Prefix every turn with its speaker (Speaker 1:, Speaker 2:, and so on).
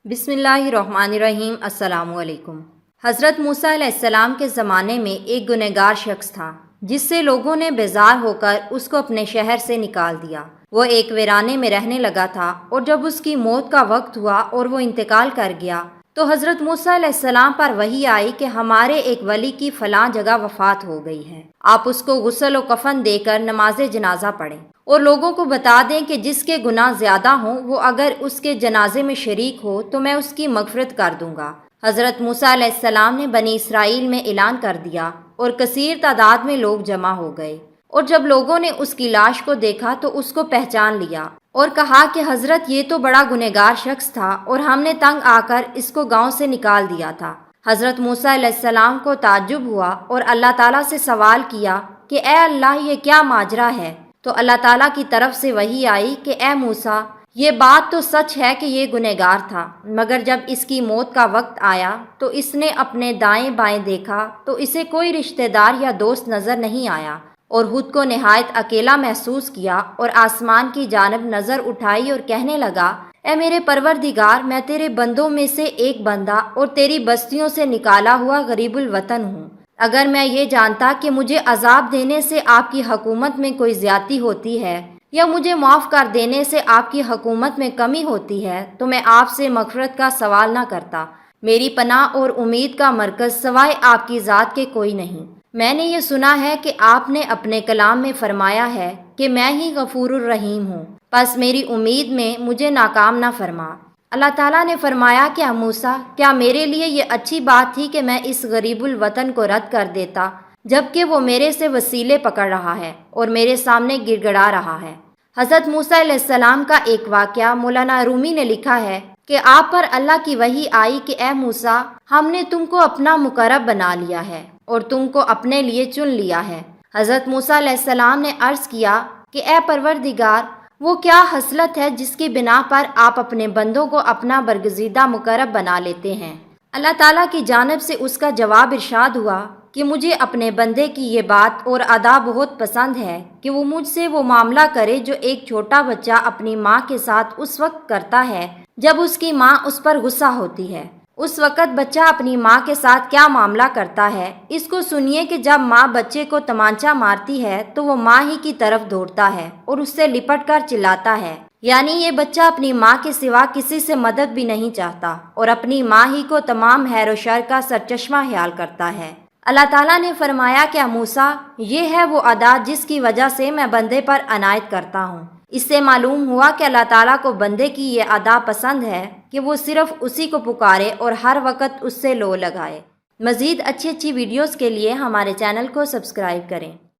Speaker 1: बिस्मिल्लाहिर्रहमानिर्रहीम। अस्सलाम वालेकुम। हज़रत मूसा अलैहिस्सलाम के ज़माने में एक गुनहगार शख्स था जिससे लोगों ने बेजार होकर उसको अपने शहर से निकाल दिया। वो एक वीराने में रहने लगा था और जब उसकी मौत का वक्त हुआ और वो इंतकाल कर गया तो हज़रत मूसा अलैहिस्सलाम पर वही आई कि हमारे एक वली की फ़लाँ जगह वफ़ात हो गई है, आप उसको गुस्ल व कफ़न देकर नमाज जनाजा पढ़ें और लोगों को बता दें कि जिसके गुनाह ज़्यादा हों वो अगर उसके जनाजे में शरीक हो तो मैं उसकी मग़फ़िरत कर दूँगा। हज़रत मूसा अलैहिस्सलाम ने बनी इसराइल में ऐलान कर दिया और कसीर तादाद में लोग जमा हो गए और जब लोगों ने उसकी लाश को देखा तो उसको पहचान लिया और कहा कि हज़रत ये तो बड़ा गुनहगार शख्स था और हमने तंग आकर इसको गांव से निकाल दिया था। हज़रत मूसा अलैहिस्सलाम को ताज्जुब हुआ और अल्लाह ताला से सवाल किया कि ए अल्लाह, ये क्या माजरा है? तो अल्लाह ताला की तरफ से वही आई कि ए मूसा, ये बात तो सच है कि ये गुनहगार था, मगर जब इसकी मौत का वक्त आया तो इसने अपने दाएं बाएं देखा तो इसे कोई रिश्तेदार या दोस्त नज़र नहीं आया और खुद को निहायत अकेला महसूस किया और आसमान की जानब नज़र उठाई और कहने लगा, ए मेरे परवरदिगार, मैं तेरे बंदों में से एक बंदा और तेरी बस्तियों से निकाला हुआ गरीबुल वतन हूँ। अगर मैं ये जानता कि मुझे अजाब देने से आपकी हुकूमत में कोई ज़्यादती होती है या मुझे माफ़ कर देने से आपकी हुकूमत में कमी होती है तो मैं आपसे मग़फ़िरत का सवाल ना करता। मेरी पनाह और उम्मीद का मरकज़ सवाए आपकी ज़ात के कोई नहीं। मैंने ये सुना है कि आपने अपने कलाम में फरमाया है कि मैं ही गफूरुर रहीम हूँ, बस मेरी उम्मीद में मुझे नाकाम ना फरमा। अल्लाह ताला ने फरमाया कि मूसा, क्या मेरे लिए ये अच्छी बात थी कि मैं इस गरीबुल वतन को रद्द कर देता जबकि वो मेरे से वसीले पकड़ रहा है और मेरे सामने गिड़गिड़ा रहा है। हज़रत मूसा अलैहिस्सलाम का एक वाक़या मौलाना रूमी ने लिखा है कि आप पर अल्लाह की वही आई कि ए मूसा, हमने तुमको अपना मुकर्रब बना लिया है और तुमको अपने लिए चुन लिया है। हज़रत मूसा अलैहिस्सलाम ने अर्ज़ किया कि ए परवरदिगार, वो क्या हसलत है जिसकी बिना पर आप अपने बंदों को अपना बरगज़ीदा मुकर्रब बना लेते हैं। अल्लाह ताला की जानिब से उसका जवाब इरशाद हुआ कि मुझे अपने बंदे की ये बात और अदा बहुत पसंद है कि वो मुझसे वो मामला करे जो एक छोटा बच्चा अपनी माँ के साथ उस वक्त करता है जब उसकी माँ उस पर गुस्सा होती है। उस वक़्त बच्चा अपनी माँ के साथ क्या मामला करता है, इसको सुनिए कि जब माँ बच्चे को तमांचा मारती है तो वो माँ ही की तरफ दौड़ता है और उससे लिपट कर चिल्लाता है, यानी ये बच्चा अपनी माँ के सिवा किसी से मदद भी नहीं चाहता और अपनी माँ ही को तमाम हैर व शर का सरचश्मा ख्याल करता है। अल्लाह ताला ने फरमाया कि मूसा, ये है वो अदा जिसकी वजह से मैं बंदे पर अनायत करता हूँ। इससे मालूम हुआ कि अल्लाह ताला को बंदे की ये अदा पसंद है कि वो सिर्फ उसी को पुकारे और हर वक्त उससे लो लगाए। मज़ीद अच्छी अच्छी वीडियोस के लिए हमारे चैनल को सब्सक्राइब करें।